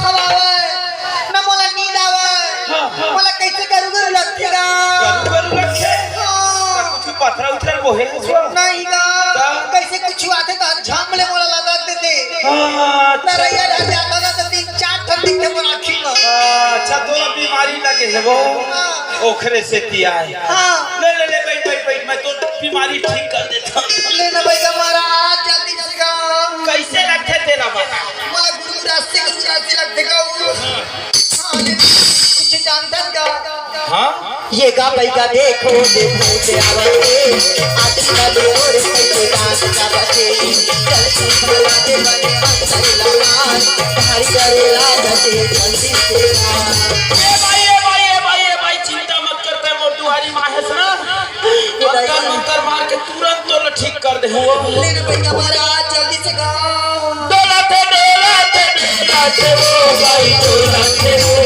खवावे ना मोला नींद आवे मोला कैसे करूँगा लगेगा कुछ पथरा उथरा बोहे नहीं गा कैसे कुछ आते तो झामले मोला लगा देते तरैया ढल जाता ना तो 3-4 ठन दिखते मोला आँखी में अच्छा तोला बीमारी लगे है वो ओखरे से तिया है ले ले ले बैठ मैं तो बीमारी ठीक कर देता ले ना भाई महाराज जल्दी जल्दी कैसे रखे तेरा बाबा मोला गुरु रास्ते लगते गा कुछ जानता का हाँ ये गा भाई का देखो देखो से आवाज़े आज का देवर कैसे डांस का बचे चल चलाते बने अंतर लमार हरी करे राजते जल्दी से ए भाई चिंता मत करते मोर दुआरी माहेस ना मंतर मार के तुरंत तो ठीक कर दे लेना भैया महाराज जल्दी से गाओ डोलाते वो भाई डोलाते वो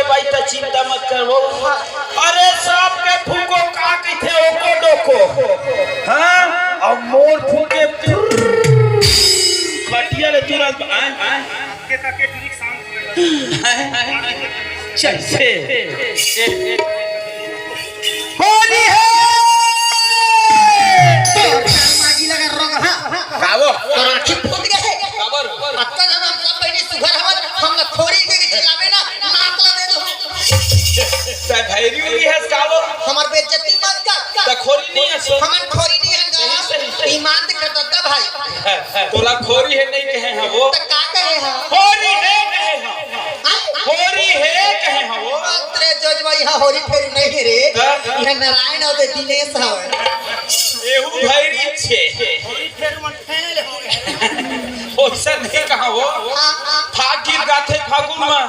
भाई तो चिंता मत करो अरे सांप के फूको का कहते ओको डोको हां और मोर फूके खटिया ले तुरंत के तके ठीक शांत चल से होली है मागी लगा रोग हां कावो तो आंखी फूट गए खबर अक्का जब हम सब बहनी सुघर हम ना खोरी के चिल्लावे ना नाक ला दे दो त भैरी हुई है कावो हमार बेइज्जती मत कर त खोरी नहीं है हमार खोरी नहीं है गा ईमान से करता भाई तोला खोरी है नहीं कहे हैं वो तो का कहे हां खोरी है कहे हैं खोरी है कहे हैं वो तेरे जज भाई हां होरी फेरी नहीं रे ये नारायण और दिनेश हवे एहू भैरी छे होरी फेर मन फेल हो गए ओसा नहीं कहा वो फागिर गाथे फागुन में